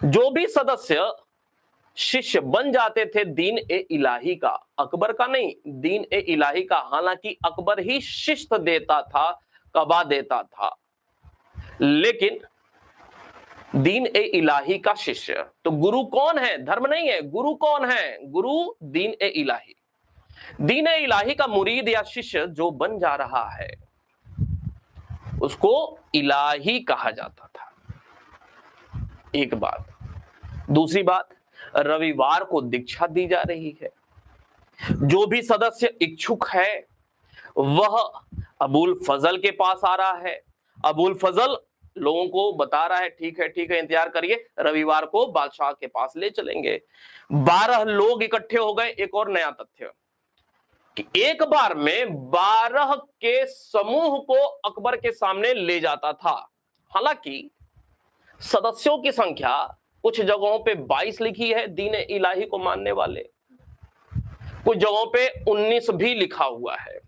जो भी सदस्य शिष्य बन जाते थे दीन ए इलाही का, अकबर का नहीं, दीन ए इलाही का, हालांकि अकबर ही शिष्य देता था, कबा देता था, लेकिन दीन ए इलाही का शिष्य। तो गुरु कौन है? धर्म नहीं है, गुरु कौन है? गुरु दीन ए इलाही। दीन ए इलाही का मुरीद या शिष्य जो बन जा रहा है उसको इलाही कहा जाता था। एक बात। दूसरी बात, रविवार को दीक्षा दी जा रही है। जो भी सदस्य इच्छुक है वह अबुल फजल के पास आ रहा है। अबुल फजल लोगों को बता रहा है ठीक है ठीक है, इंतजार करिए, रविवार को बादशाह के पास ले चलेंगे। 12 लोग इकट्ठे हो गए। एक और नया तथ्य कि एक बार में 12 के समूह को अकबर के सामने ले जाता था। हालांकि सदस्यों की संख्या कुछ जगहों पे 22 लिखी है दीन इलाही को मानने वाले, कुछ जगहों पे 19 भी लिखा हुआ है,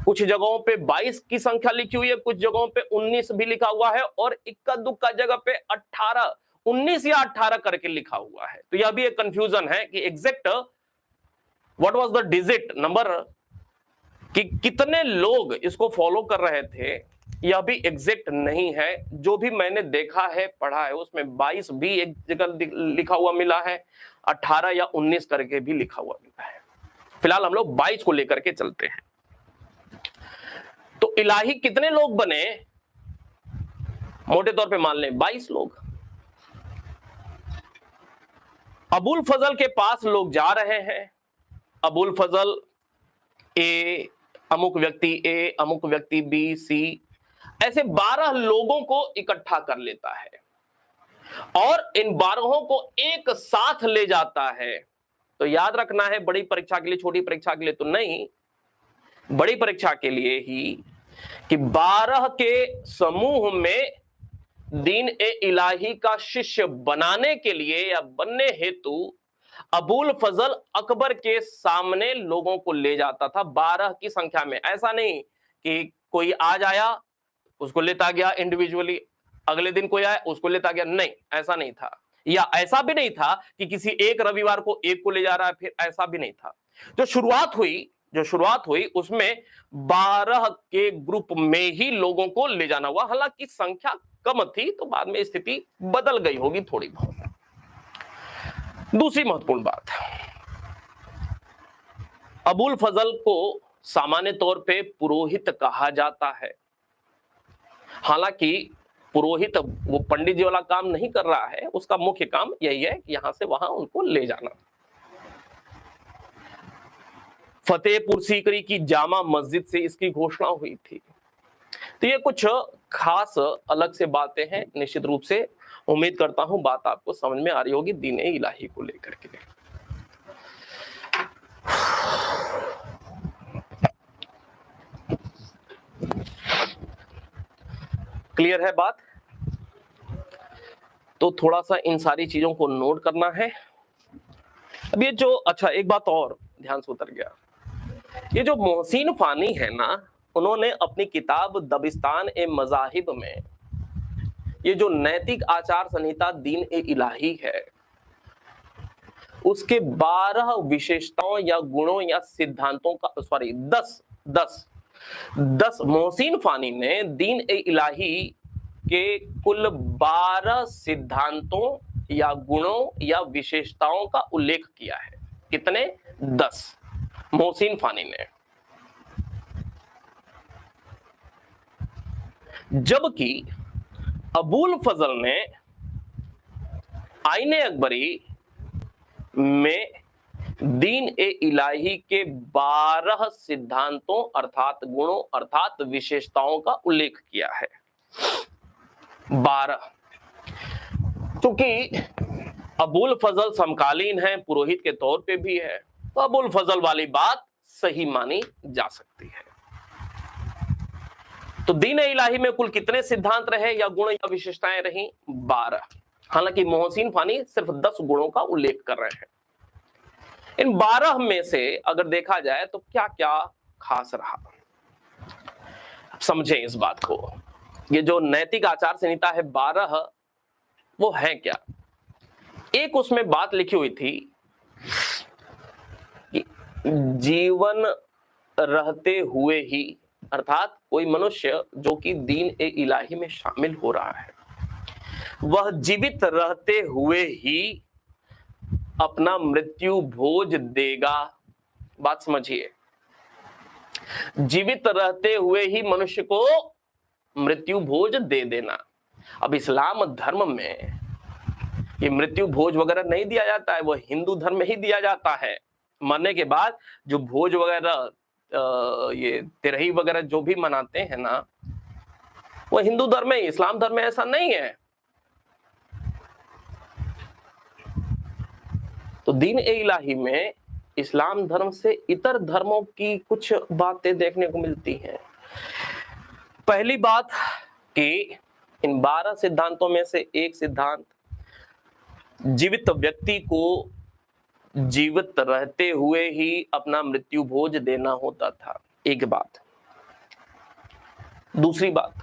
कुछ जगहों पे 22 की संख्या लिखी हुई है, कुछ जगहों पे 19 भी लिखा हुआ है, और इक्का दुक्का जगह पे 18, 19 या 18 करके लिखा हुआ है। तो यह भी एक कंफ्यूजन है कि exact what was the digit number, कि कितने लोग इसको फॉलो कर रहे थे, यह भी एग्जैक्ट नहीं है। जो भी मैंने देखा है, पढ़ा है, उसमें 22 भी एक जगह लिखा हुआ मिला है, 18 या 19 करके भी लिखा हुआ मिला है। फिलहाल हम लोग 22 को लेकर के चलते हैं। तो इलाही कितने लोग बने? मोटे तौर पे मान लें 22 लोग। अबुल फजल के पास लोग जा रहे हैं। अबुल फजल ए, अमुक व्यक्ति ए, अमुक व्यक्ति बी, सी, ऐसे 12 लोगों को इकट्ठा कर लेता है और इन 12 को एक साथ ले जाता है। तो याद रखना है, बड़ी परीक्षा के लिए, छोटी परीक्षा के लिए तो नहीं, बड़ी परीक्षा के लिए ही, कि 12 के समूह में दीन ए इलाही का शिष्य बनाने के लिए या बनने हेतु अबुल फजल अकबर के सामने लोगों को ले जाता था 12 की संख्या में। ऐसा नहीं कि कोई आज आया उसको लेता गया इंडिविजुअली, अगले दिन कोई आया उसको लेता गया, नहीं, ऐसा नहीं था। या ऐसा भी नहीं था कि किसी एक रविवार को एक को ले जा रहा है, फिर ऐसा भी नहीं था। जो शुरुआत हुई उसमें 12 के ग्रुप में ही लोगों को ले जाना हुआ। हालांकि संख्या कम थी तो बाद में स्थिति बदल गई होगी थोड़ी बहुत। दूसरी महत्वपूर्ण बात, अबुल फजल को सामान्य तौर पे पुरोहित कहा जाता है। हालांकि पुरोहित वो पंडित जी वाला काम नहीं कर रहा है, उसका मुख्य काम यही है कि यहां से वहां उनको ले जाना। फतेहपुर सीकरी की जामा मस्जिद से इसकी घोषणा हुई थी। तो ये कुछ खास अलग से बातें हैं। निश्चित रूप से उम्मीद करता हूं बात आपको समझ में आ रही होगी दीन ए इलाही को लेकर के। क्लियर है बात? तो थोड़ा सा इन सारी चीजों को नोट करना है। अब ये जो, अच्छा एक बात और ध्यान से उतर गया, ये जो मोहसिन फानी है ना, उन्होंने अपनी किताब दबिस्तान ए मजाहिब में ये जो नैतिक आचार संहिता दीन ए इलाही है उसके 12 विशेषताओं या गुणों या सिद्धांतों का, सॉरी 10 मोहसिन फानी ने दीन ए इलाही के कुल 12 सिद्धांतों या गुणों या विशेषताओं का उल्लेख किया है। कितने? 10 मोहसिन फानी ने। जबकि अबुल फजल ने आईने अकबरी में दीन ए इलाही के 12 सिद्धांतों अर्थात गुणों अर्थात विशेषताओं का उल्लेख किया है। 12। क्योंकि अबुल फजल समकालीन है, पुरोहित के तौर पे भी है, तो अबुल फजल वाली बात सही मानी जा सकती है। तो दीन इलाही में कुल कितने सिद्धांत रहे या गुण या विशेषताएं रही? 12। हालांकि मोहसिन फानी सिर्फ 10 गुणों का उल्लेख कर रहे हैं। इन 12 में से अगर देखा जाए तो क्या क्या खास रहा, समझें इस बात को। ये जो नैतिक आचार संहिता है 12, वो है क्या? एक उसमें बात लिखी हुई थी कि जीवन रहते हुए ही, अर्थात कोई मनुष्य जो कि दीन ए इलाही में शामिल हो रहा है, वह जीवित रहते हुए ही अपना मृत्यु भोज देगा। बात समझिए, जीवित रहते हुए ही मनुष्य को मृत्यु भोज दे देना। अब इस्लाम धर्म में ये मृत्यु भोज वगैरह नहीं दिया जाता है, वो हिंदू धर्म में ही दिया जाता है। मरने के बाद जो भोज वगैरह ये तिरही वगैरह जो भी मनाते हैं ना, वो हिंदू धर्म में, इस्लाम धर्म में ऐसा नहीं है। तो दीन ए इलाही में इस्लाम धर्म से इतर धर्मों की कुछ बातें देखने को मिलती हैं। पहली बात कि इन 12 सिद्धांतों में से एक सिद्धांत जीवित व्यक्ति को जीवित रहते हुए ही अपना मृत्यु भोज देना होता था, एक बात। दूसरी बात,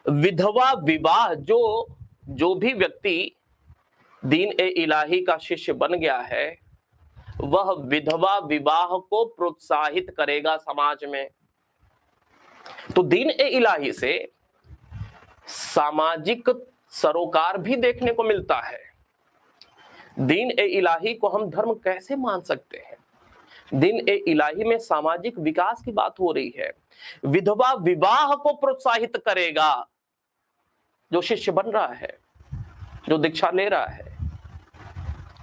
विधवा विवाह, जो भी व्यक्ति दीन ए इलाही का शिष्य बन गया है, वह विधवा विवाह को प्रोत्साहित करेगा समाज में। तो दीन ए इलाही से सामाजिक सरोकार भी देखने को मिलता है। दीन ए इलाही को हम धर्म कैसे मान सकते हैं? दीन ए इलाही में सामाजिक विकास की बात हो रही है। विधवा विवाह को प्रोत्साहित करेगा जो शिष्य बन रहा है, जो दीक्षा ले रहा है।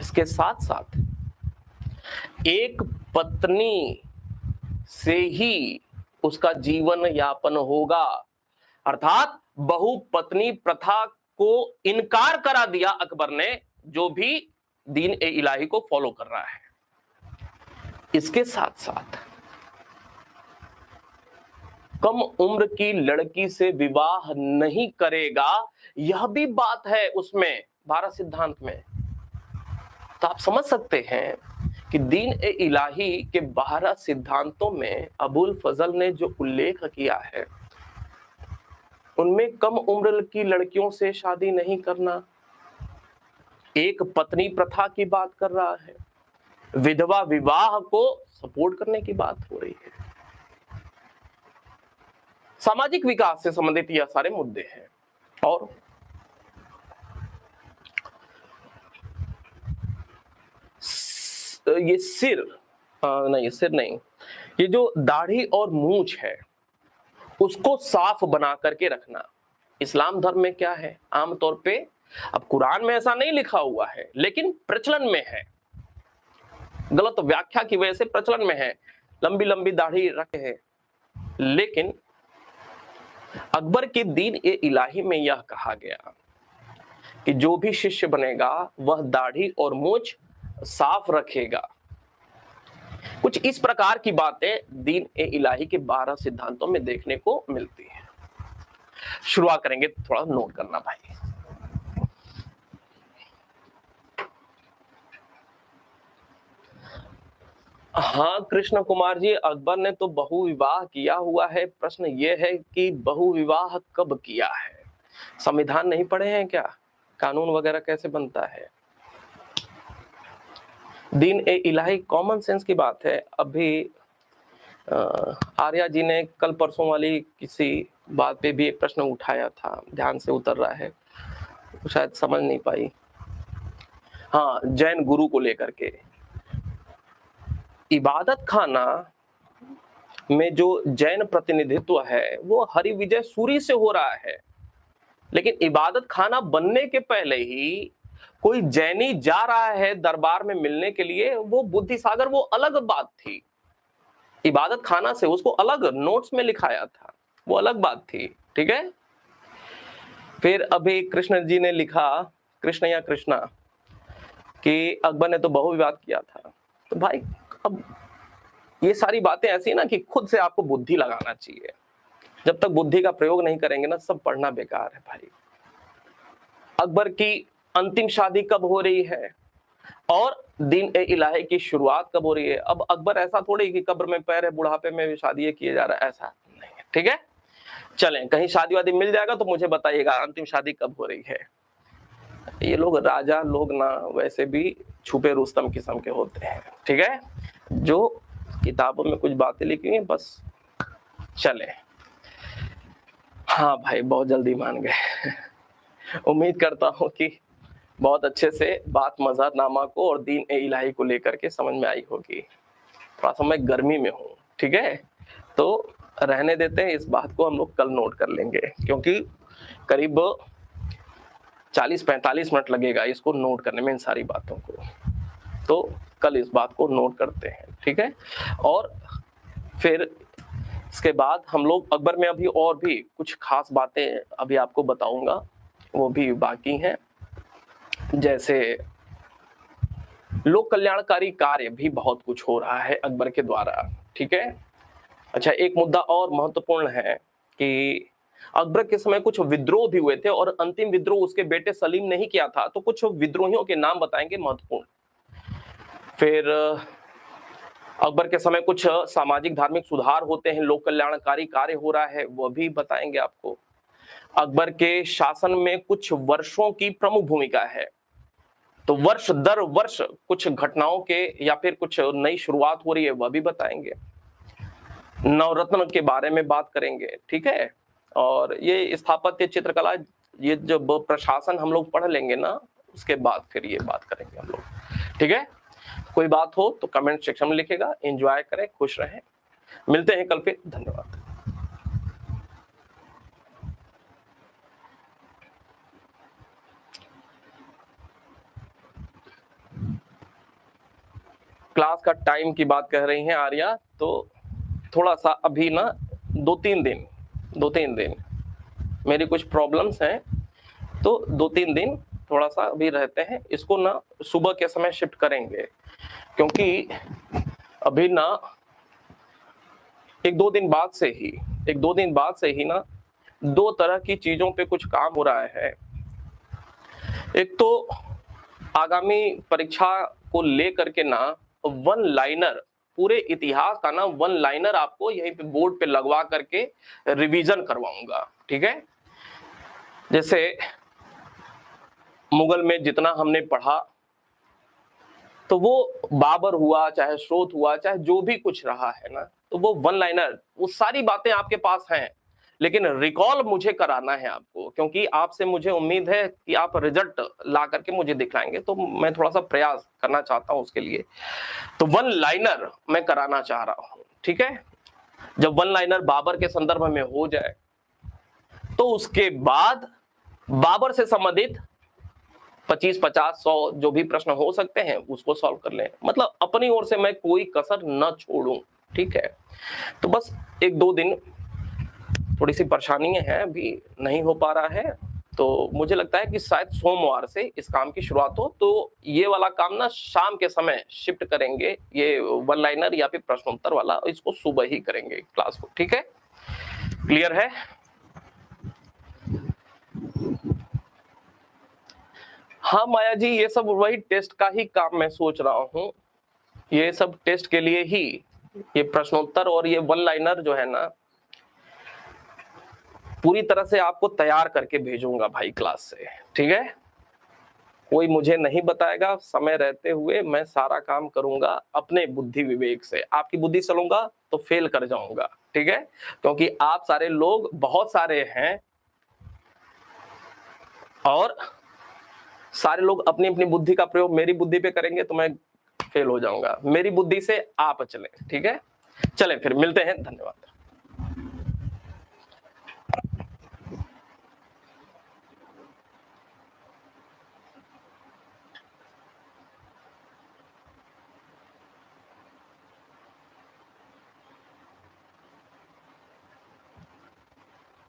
इसके साथ साथ एक पत्नी से ही उसका जीवन यापन होगा, अर्थात बहुपत्नी प्रथा को इनकार करा दिया अकबर ने, जो भी दीन ए इलाही को फॉलो कर रहा है। इसके साथ साथ कम उम्र की लड़की से विवाह नहीं करेगा, यह भी बात है उसमें 12 सिद्धांत में। तो आप समझ सकते हैं कि दीन ए इलाही के 12 सिद्धांतों में अबुल फजल ने जो उल्लेख किया है, उनमें कम उम्र की लड़कियों से शादी नहीं करना, एक पत्नी प्रथा की बात कर रहा है, विधवा विवाह को सपोर्ट करने की बात हो रही है। सामाजिक विकास से संबंधित यह सारे मुद्दे हैं। और ये सिर नहीं, ये जो दाढ़ी और मूंछ है उसको साफ बना करके रखना, इस्लाम धर्म में क्या है? आमतौर पे, अब कुरान में ऐसा नहीं लिखा हुआ है लेकिन प्रचलन में है, गलत व्याख्या की वजह से प्रचलन में है, लंबी लंबी दाढ़ी रखे हैं। लेकिन अकबर के दीन ए इलाही में यह कहा गया कि जो भी शिष्य बनेगा वह दाढ़ी और मूंछ साफ रखेगा। कुछ इस प्रकार की बातें दीन ए इलाही के 12 सिद्धांतों में देखने को मिलती है। शुरुआत करेंगे, थोड़ा नोट करना भाई। हाँ कृष्ण कुमार जी, अकबर ने तो बहुविवाह किया हुआ है। प्रश्न यह है कि बहुविवाह कब किया है? संविधान नहीं पढ़े हैं क्या? कानून वगैरह कैसे बनता है? दीन ए इलाही कॉमन सेंस की बात है। अभी आर्या जी ने कल परसों वाली किसी बात पे भी एक प्रश्न उठाया था, ध्यान से उतर रहा है, शायद समझ नहीं पाई। हाँ, जैन गुरु को लेकर के इबादत खाना में जो जैन प्रतिनिधित्व है वो हरि विजय सूरी से हो रहा है, लेकिन इबादत खाना बनने के पहले ही कोई जैनी जा रहा है दरबार में मिलने के लिए, वो बुद्धि सागर, वो अलग बात थी। इबादत खाना से उसको अलग नोट्स में लिखाया था, वो अलग बात थी, ठीक है। फिर अभी कृष्ण जी ने लिखा, कृष्ण या कृष्णा, कि अकबर ने तो बहुविवाद किया था। तो भाई अब ये सारी बातें ऐसी है ना कि खुद से आपको बुद्धि लगाना चाहिए। जब तक बुद्धि का प्रयोग नहीं करेंगे ना, सब पढ़ना बेकार है भाई। अकबर की अंतिम शादी कब हो रही है और दिन ए इलाही की शुरुआत कब हो रही है? अब अकबर ऐसा थोड़ी कि कब्र में पैर है, बुढ़ापे में शादी किए जा रहा है, ऐसा नहीं है। ठीक है, चलें, कहीं शादी वादी मिल जाएगा तो मुझे बताइएगा अंतिम शादी कब हो रही है। ये लोग राजा लोग ना वैसे भी छुपे रुस्तम किस्म के होते हैं। ठीक है, जो किताबों में कुछ बातें लिखी हैं बस चले। हाँ भाई, बहुत जल्दी मान गए। उम्मीद करता हूँ कि बहुत अच्छे से बात मज़हरनामा को और दीन ए इलाही को लेकर के समझ में आई होगी। थोड़ा सा मैं गर्मी में हूँ, ठीक है, तो रहने देते हैं, इस बात को हम लोग कल नोट कर लेंगे, क्योंकि करीब 40-45 मिनट लगेगा इसको नोट करने में, इन सारी बातों को। तो कल इस बात को नोट करते हैं, ठीक है। और फिर इसके बाद हम लोग अकबर में अभी और भी कुछ खास बातें अभी आपको बताऊंगा, वो भी बाकी हैं। जैसे लोक कल्याणकारी कार्य भी बहुत कुछ हो रहा है अकबर के द्वारा, ठीक है। अच्छा, एक मुद्दा और महत्वपूर्ण है कि अकबर के समय कुछ विद्रोह भी हुए थे और अंतिम विद्रोह उसके बेटे सलीम ने ही किया था, तो कुछ विद्रोहियों के नाम बताएंगे महत्वपूर्ण। फिर अकबर के समय कुछ सामाजिक धार्मिक सुधार होते हैं, लोक कल्याणकारी कार्य हो रहा है, वह भी बताएंगे आपको। अकबर के शासन में कुछ वर्षों की प्रमुख भूमिका है, तो वर्ष दर वर्ष कुछ घटनाओं के या फिर कुछ नई शुरुआत हो रही है, वह भी बताएंगे। नवरत्न के बारे में बात करेंगे, ठीक है। और ये स्थापत्य चित्रकला, ये जब प्रशासन हम लोग पढ़ लेंगे ना, उसके बाद फिर ये बात करेंगे हम लोग, ठीक है। कोई बात हो तो कमेंट सेक्शन में लिखेगा। एंजॉय करें, खुश रहें, मिलते हैं कल फिर। धन्यवाद। क्लास का टाइम की बात कह रही हैं आर्या, तो थोड़ा सा अभी ना 2-3 दिन मेरी कुछ प्रॉब्लम्स हैं, तो 2-3 दिन थोड़ा सा अभी रहते हैं, इसको ना सुबह के समय शिफ्ट करेंगे, क्योंकि अभी ना 1-2 दिन बाद से ही ना 2 तरह की चीजों पे कुछ काम हो रहा है। एक तो आगामी परीक्षा को लेकर के ना वन लाइनर, पूरे इतिहास का ना वन लाइनर आपको यहीं पे बोर्ड पे लगवा करके रिवीजन करवाऊंगा, ठीक है। जैसे मुगल में जितना हमने पढ़ा, तो वो बाबर हुआ, चाहे स्रोत हुआ, चाहे जो भी कुछ रहा है ना, तो वो वन लाइनर, वो सारी बातें आपके पास हैं, लेकिन रिकॉल मुझे कराना है आपको, क्योंकि आपसे मुझे उम्मीद है कि आप रिजल्ट ला करके मुझे दिखलाएंगे, तो मैं थोड़ा सा प्रयास करना चाहता हूं उसके लिए। तो वन लाइनर मैं कराना चाह रहा हूं, ठीक है। जब वन लाइनर बाबर के संदर्भ में हो जाए, तो उसके बाद बाबर से संबंधित 25, 50, 100 जो भी प्रश्न हो सकते हैं उसको सॉल्व कर लें, मतलब अपनी ओर से मैं कोई कसर न छोड़ूं, ठीक है। तो बस 1-2 दिन थोड़ी सी परेशानियां हैं, अभी नहीं हो पा रहा है, तो मुझे लगता है कि शायद सोमवार से इस काम की शुरुआत हो, तो ये वाला काम ना शाम के समय शिफ्ट करेंगे, ये वन लाइनर या फिर प्रश्नोत्तर वाला, इसको सुबह ही करेंगे क्लास को, ठीक है। क्लियर है? हाँ माया जी, ये सब वही टेस्ट का ही काम मैं सोच रहा हूँ, ये सब टेस्ट के लिए ही, ये प्रश्नोत्तर और ये वन लाइनर जो है ना, पूरी तरह से आपको तैयार करके भेजूंगा भाई क्लास से, ठीक है। कोई मुझे नहीं बताएगा, समय रहते हुए मैं सारा काम करूंगा अपने बुद्धि विवेक से। आपकी बुद्धि चलूंगा तो फेल कर जाऊंगा, ठीक है, क्योंकि आप सारे लोग बहुत सारे हैं और सारे लोग अपनी अपनी बुद्धि का प्रयोग मेरी बुद्धि पे करेंगे तो मैं फेल हो जाऊंगा। मेरी बुद्धि से आप चलें, ठीक है। चलें फिर मिलते हैं, धन्यवाद।